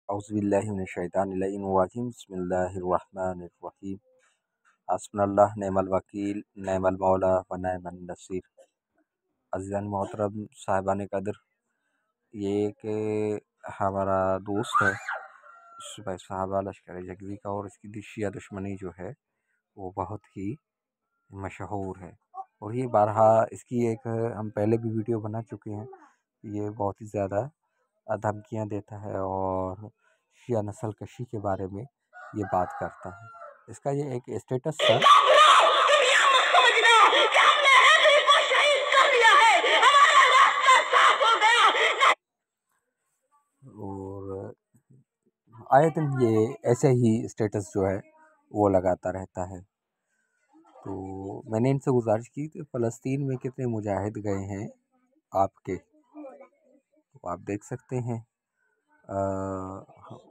اعوذ باللہ من الشیطان اللعین الرجیم بسم اللہ الرحمن الرحیم حسبنا اللہ نعم الوکیل نعم المولا و نعم النصیر۔ عزیزان محترم صاحبان قدر، یہ ایک ہمارا دوست ہے صحابہ لشکر جنگی کا، اور اس کی شیعہ دشمنی جو ہے وہ بہت ہی مشہور ہے، اور یہ بارہا اس کی ایک ہم پہلے بھی ویڈیو بنا چکے ہیں۔ یہ بہت ہی زیادہ دھمکیاں دیتا ہے اور شیعہ نسل کشی کے بارے میں یہ بات کرتا ہے۔ اس کا یہ ایک اسٹیٹس تھا اور آئے دن یہ ایسے ہی اسٹیٹس جو ہے وہ لگاتا رہتا ہے۔ تو میں نے ان سے گزارش کی کہ فلسطین میں کتنے مجاہد گئے ہیں آپ کے، تو آپ دیکھ سکتے ہیں۔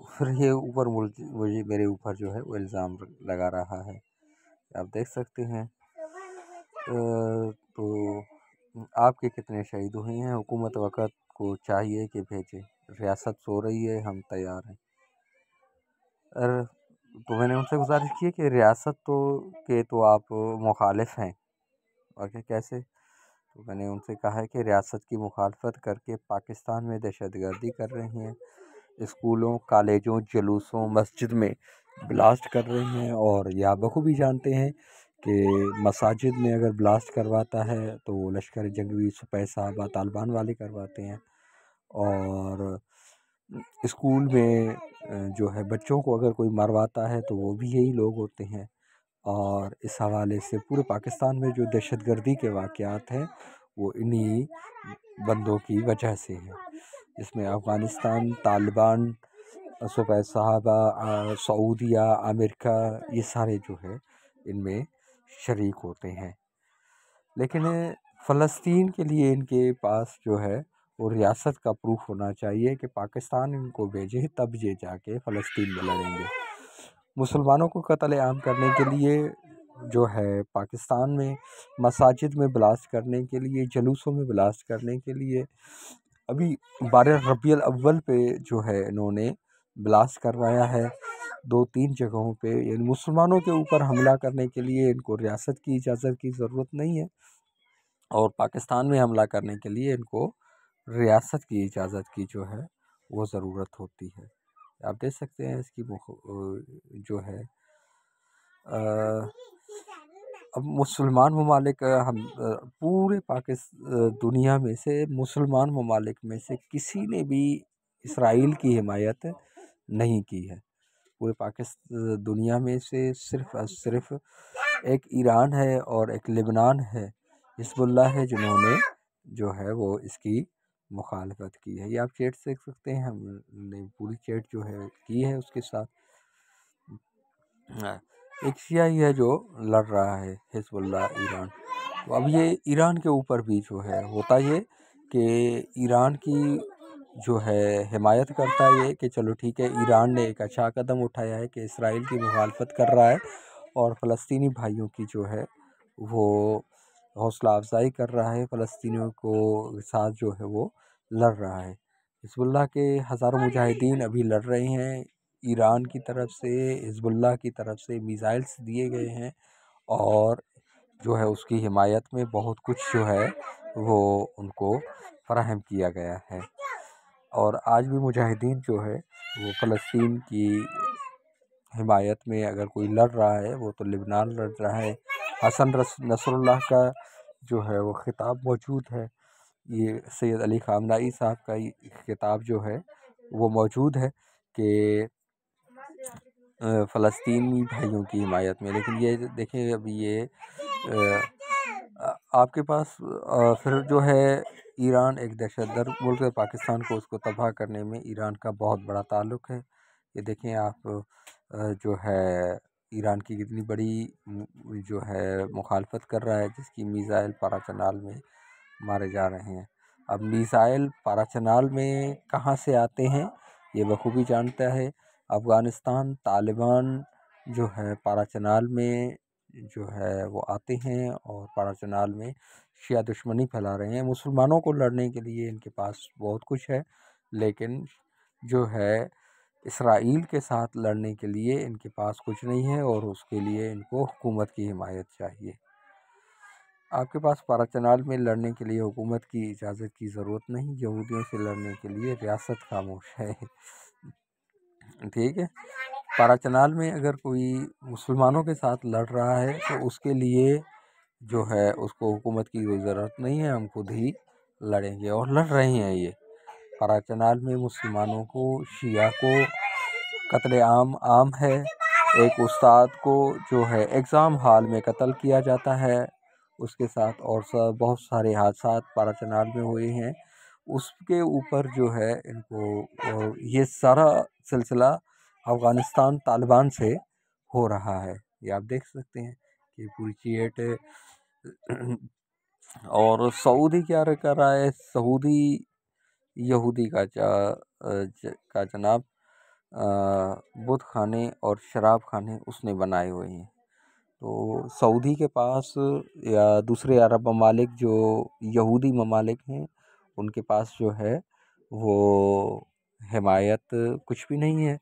پھر یہ اوپر مجھے میرے اوپر جو ہے وہ الزام لگا رہا ہے، آپ دیکھ سکتے ہیں۔ تو آپ کے کتنے شہید ہوئے ہیں؟ حکومت وقت کو چاہیے کہ بھیجے، ریاست سو رہی ہے، ہم تیار ہیں۔ تو میں نے ان سے گزارش کی کہ ریاست تو آپ مخالف ہیں، اور کہ کیسے؟ تو میں نے ان سے کہا ہے کہ ریاست کی مخالفت کر کے پاکستان میں دہشت گردی کر رہے ہیں، اسکولوں، کالجوں، جلوسوں، مسجد میں بلاسٹ کر رہے ہیں، اور یہ آپ بخوبی جانتے ہیں کہ مساجد میں اگر بلاسٹ کرواتا ہے تو وہ لشکر جنگی سپہ صحابہ طالبان والے کرواتے ہیں، اور اسکول میں جو ہے بچوں کو اگر کوئی مرواتا ہے تو وہ بھی یہی لوگ ہوتے ہیں۔ اور اس حوالے سے پورے پاکستان میں جو دہشت گردی کے واقعات ہیں وہ انہی بندوں کی وجہ سے ہیں، جس میں افغانستان، طالبان، سپہ صحابہ، سعودیہ، امریکہ، یہ سارے جو ہے ان میں شریک ہوتے ہیں۔ لیکن فلسطین کے لیے ان کے پاس جو ہے وہ ریاست کا پروف ہونا چاہیے کہ پاکستان ان کو بھیجے، تب یہ جا کے فلسطین میں لڑیں گے۔ مسلمانوں کو قتل عام کرنے کے لیے جو ہے پاکستان میں مساجد میں بلاسٹ کرنے کے لیے، جلوسوں میں بلاسٹ کرنے کے لیے، ابھی 12 ربیع الاول پہ جو ہے انہوں نے بلاسٹ کروایا ہے 2-3 جگہوں پہ، یعنی مسلمانوں کے اوپر حملہ کرنے کے لیے ان کو ریاست کی اجازت کی ضرورت نہیں ہے، اور پاکستان میں حملہ کرنے کے لیے ان کو ریاست کی اجازت کی جو ہے وہ ضرورت ہوتی ہے۔ آپ دیکھ سکتے ہیں اس کی جو ہے اب مسلمان ممالک، ہم پورے دنیا میں سے مسلمان ممالک میں سے کسی نے بھی اسرائیل کی حمایت نہیں کی ہے۔ پورے دنیا میں سے صرف ایک ایران ہے اور ایک لبنان ہے، حزب اللہ ہے، جنہوں نے جو ہے وہ اس کی مخالفت کی ہے۔ یہ آپ چیٹ دیکھ سکتے ہیں، ہم نے پوری چیٹ جو ہے کی ہے اس کے ساتھ۔ ایک شیعہ ہی ہے جو لڑ رہا ہے، حزب اللہ ایران۔ تو اب یہ ایران کے اوپر بھی جو ہے ہوتا یہ کہ ایران کی جو ہے حمایت کرتا ہے، یہ کہ چلو ٹھیک ہے، ایران نے ایک اچھا قدم اٹھایا ہے کہ اسرائیل کی مخالفت کر رہا ہے، اور فلسطینی بھائیوں کی جو ہے وہ حوصلہ افزائی کر رہا ہے، فلسطینیوں کو ساتھ جو ہے وہ لڑ رہا ہے۔ حزب اللہ کے ہزاروں مجاہدین ابھی لڑ رہے ہیں، ایران کی طرف سے، حزب اللہ کی طرف سے میزائلز دیے گئے ہیں، اور جو ہے اس کی حمایت میں بہت کچھ جو ہے وہ ان کو فراہم کیا گیا ہے۔ اور آج بھی مجاہدین جو ہے وہ فلسطین کی حمایت میں اگر کوئی لڑ رہا ہے وہ تو لبنان لڑ رہا ہے۔ حسن نصر اللہ کا جو ہے وہ خطاب موجود ہے، یہ سید علی خامنہئی صاحب کا خطاب جو ہے وہ موجود ہے کہ فلسطینی بھائیوں کی حمایت میں۔ لیکن یہ دیکھیں ابھی یہ آپ کے پاس پھر جو ہے ایران ایک دہشت گرد ملک ہے، پاکستان کو اس کو تباہ کرنے میں ایران کا بہت بڑا تعلق ہے۔ یہ دیکھیں آپ جو ہے ایران کی کتنی بڑی جو ہے مخالفت کر رہا ہے، جس کی میزائل پارا چنال میں مارے جا رہے ہیں۔ اب میزائل پارا چنال میں کہاں سے آتے ہیں یہ بخوبی جانتا ہے۔ افغانستان، طالبان جو ہے پارا چنال میں جو ہے وہ آتے ہیں، اور پارا چنال میں شیعہ دشمنی پھیلا رہے ہیں۔ مسلمانوں کو لڑنے کے لیے ان کے پاس بہت کچھ ہے، لیکن جو ہے اسرائیل کے ساتھ لڑنے کے لیے ان کے پاس کچھ نہیں ہے، اور اس کے لیے ان کو حکومت کی حمایت چاہیے۔ آپ کے پاس پارا چنال میں لڑنے کے لیے حکومت کی اجازت کی ضرورت نہیں، یہودیوں سے لڑنے کے لیے ریاست خاموش ہے۔ ٹھیک ہے، پارا چنال میں اگر کوئی مسلمانوں کے ساتھ لڑ رہا ہے تو اس کے لیے جو ہے اس کو حکومت کی کوئی ضرورت نہیں ہے، ہم خود ہی لڑیں گے، اور لڑ رہے ہیں۔ یہ پارا چنال میں مسلمانوں کو، شیعہ کو قتل عام ہے۔ ایک استاد کو جو ہے ایگزام ہال میں قتل کیا جاتا ہے، اس کے ساتھ اور بہت سارے حادثات پارا چنال میں ہوئے ہیں۔ اس کے اوپر جو ہے ان کو یہ سارا سلسلہ افغانستان طالبان سے ہو رہا ہے، یہ آپ دیکھ سکتے ہیں کہ پوری چیٹ۔ اور سعودی کیا کر رہا ہے؟ سعودی یہودی کا جناب بت خانے اور شراب خانے اس نے بنائے ہوئے ہیں۔ تو سعودی کے پاس یا دوسرے عرب ممالک جو یہودی ممالک ہیں ان کے پاس جو ہے وہ حمایت کچھ بھی نہیں ہے،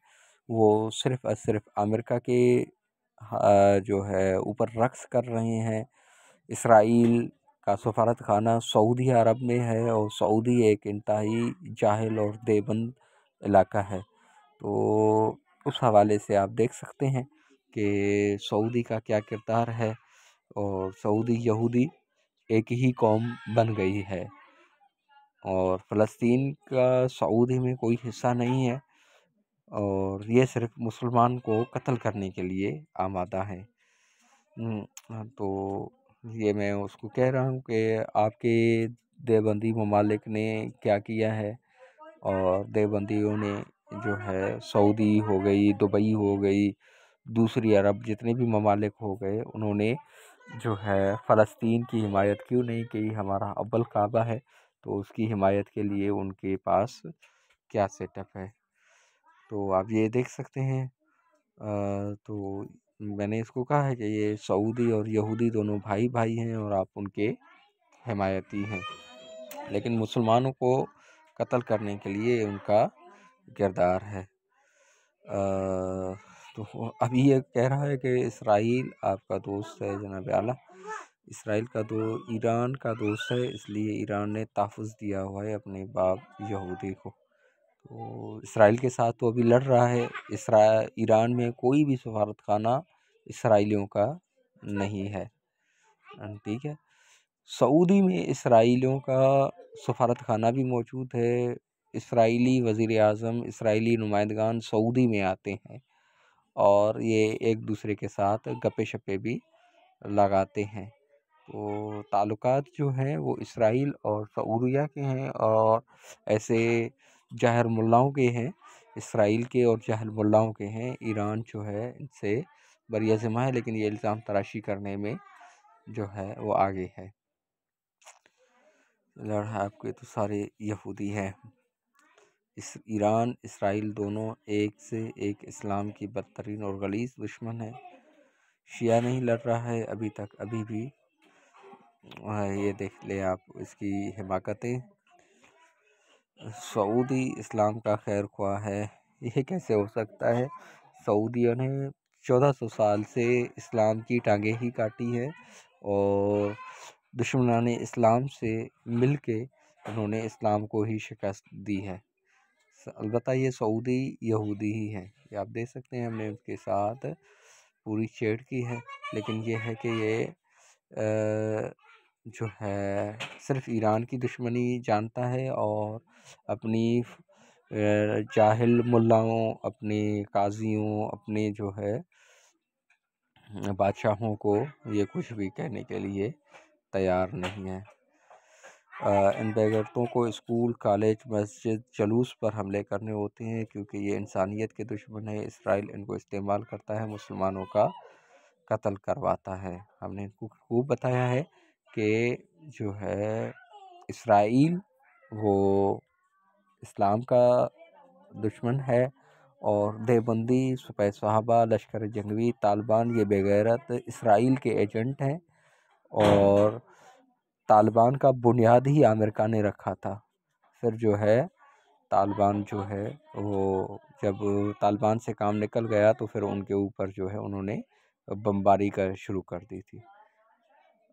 وہ صرف اور صرف امریکہ کے جو ہے اوپر رقص کر رہے ہیں۔ اسرائیل کا سفارت خانہ سعودی عرب میں ہے، اور سعودی ایک انتہائی جاہل اور دیوبند علاقہ ہے۔ تو اس حوالے سے آپ دیکھ سکتے ہیں کہ سعودی کا کیا کردار ہے، اور سعودی یہودی ایک ہی قوم بن گئی ہے، اور فلسطین کا سعودی میں کوئی حصہ نہیں ہے، اور یہ صرف مسلمان کو قتل کرنے کے لیے آمادہ ہے۔ تو یہ میں اس کو کہہ رہا ہوں کہ آپ کے دیوبندی ممالک نے کیا کیا ہے، اور دیوبندیوں نے جو ہے سعودی ہو گئی، دبئی ہو گئی، دوسری عرب جتنے بھی ممالک ہو گئے، انہوں نے جو ہے فلسطین کی حمایت کیوں نہیں کی؟ ہمارا اول کعبہ ہے، تو اس کی حمایت کے لیے ان کے پاس کیا سیٹ اپ ہے۔ تو آپ یہ دیکھ سکتے ہیں۔ تو میں نے اس کو کہا ہے کہ یہ سعودی اور یہودی دونوں بھائی ہیں، اور آپ ان کے حمایتی ہیں، لیکن مسلمانوں کو قتل کرنے کے لیے ان کا کردار ہے۔ تو ابھی یہ کہہ رہا ہے کہ اسرائیل آپ کا دوست ہے جناب اعلیٰ، اسرائیل کا ایران کا دوست ہے، اس لیے ایران نے تحفظ دیا ہوا ہے اپنے باپ یہودی کو۔ تو اسرائیل کے ساتھ تو ابھی لڑ رہا ہے۔ ایران میں کوئی بھی سفارت خانہ اسرائیلیوں کا نہیں ہے، ٹھیک ہے۔ سعودی میں اسرائیلیوں کا سفارت خانہ بھی موجود ہے، اسرائیلی وزیر اعظم، اسرائیلی نمائندگان سعودی میں آتے ہیں، اور یہ ایک دوسرے کے ساتھ گپے شپے بھی لگاتے ہیں۔ تو تعلقات جو ہیں وہ اسرائیل اور سعودیہ کے ہیں، اور ایسے جاہر ملاؤں کے ہیں، اسرائیل کے اور جاہل ملاؤں کے ہیں۔ ایران جو ہے ان سے بری ذمہ ہے، لیکن یہ الزام تراشی کرنے میں جو ہے وہ آگے ہے۔ لڑا آپ کے تو سارے یہودی ہیں۔ ایران اسرائیل دونوں ایک سے ایک اسلام کی بدترین اور غلیظ دشمن ہے۔ شیعہ نہیں لڑ رہا ہے ابھی تک، ابھی بھی یہ دیکھ لیں آپ اس کی حماقتیں۔ سعودی اسلام کا خیر خواہ ہے، یہ کیسے ہو سکتا ہے؟ سعودیوں نے 1400 سال سے اسلام کی ٹانگیں ہی کاٹی ہے، اور دشمنان اسلام سے مل کے انہوں نے اسلام کو ہی شکست دی ہے۔ البتہ یہ سعودی یہودی ہی ہیں، یہ آپ دیکھ سکتے ہیں، ہم نے ان کے ساتھ پوری چیٹ کی ہے، لیکن یہ ہے کہ یہ جو ہے صرف ایران کی دشمنی جانتا ہے، اور اپنی جاہل ملاؤں، اپنے قاضیوں، اپنے جو ہے بادشاہوں کو یہ کچھ بھی کہنے کے لیے تیار نہیں ہے۔ ان بیگرتوں کو اسکول، کالج، مسجد، جلوس پر حملے کرنے ہوتے ہیں، کیونکہ یہ انسانیت کے دشمن ہے۔ اسرائیل ان کو استعمال کرتا ہے، مسلمانوں کا قتل کرواتا ہے۔ ہم نے ان کو خوب بتایا ہے کہ جو ہے اسرائیل وہ اسلام کا دشمن ہے، اور دیوبندی، سپہ صحابہ، لشکر جنگی، طالبان یہ بے غیرت اسرائیل کے ایجنٹ ہیں، اور طالبان کا بنیاد ہی امریکہ نے رکھا تھا۔ پھر جو ہے طالبان جو ہے وہ جب طالبان سے کام نکل گیا تو پھر ان کے اوپر جو ہے انہوں نے بمباری کا شروع کر دی تھی۔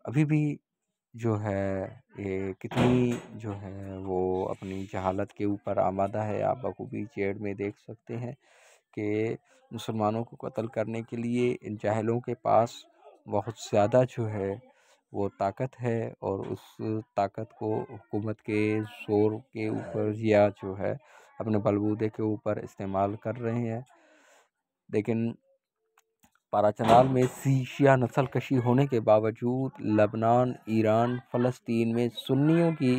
ابھی بھی جو ہے یہ کتنی جو ہے وہ اپنی جہالت کے اوپر آمادہ ہے۔ آپ بخوبی چیڑ میں دیکھ سکتے ہیں کہ مسلمانوں کو قتل کرنے کے لیے ان جاہلوں کے پاس بہت زیادہ جو ہے وہ طاقت ہے، اور اس طاقت کو حکومت کے زور کے اوپر یا جو ہے اپنے بلبوتے کے اوپر استعمال کر رہے ہیں۔ لیکن پارا چنال میں شیعہ نسل کشی ہونے کے باوجود لبنان، ایران، فلسطین میں سنیوں کی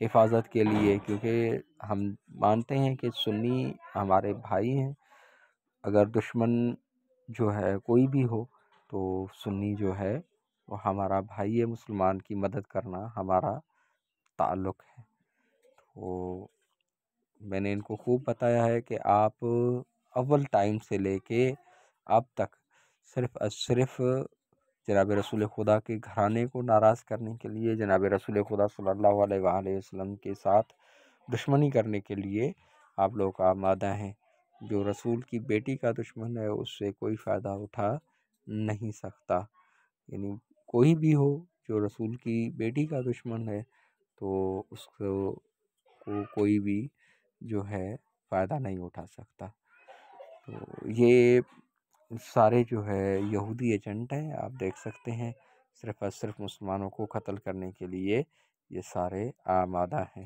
حفاظت کے لیے، کیونکہ ہم مانتے ہیں کہ سنی ہمارے بھائی ہیں، اگر دشمن جو ہے کوئی بھی ہو تو سنی جو ہے وہ ہمارا بھائی ہے، مسلمان کی مدد کرنا ہمارا تعلق ہے۔ تو میں نے ان کو خوب بتایا ہے کہ آپ اول ٹائم سے لے کے اب تک صرف جناب رسول خدا کے گھرانے کو ناراض کرنے کے لیے، جناب رسول خدا صلی اللہ علیہ وآلہ وسلم کے ساتھ دشمنی کرنے کے لیے آپ لوگ آمادہ ہیں۔ جو رسول کی بیٹی کا دشمن ہے اس سے کوئی فائدہ اٹھا نہیں سکتا، یعنی کوئی بھی ہو جو رسول کی بیٹی کا دشمن ہے تو اس کو کوئی بھی جو ہے فائدہ نہیں اٹھا سکتا۔ تو یہ سارے جو ہے یہودی ایجنٹ ہیں، آپ دیکھ سکتے ہیں، صرف اور صرف مسلمانوں کو قتل کرنے کے لیے یہ سارے آمادہ ہیں۔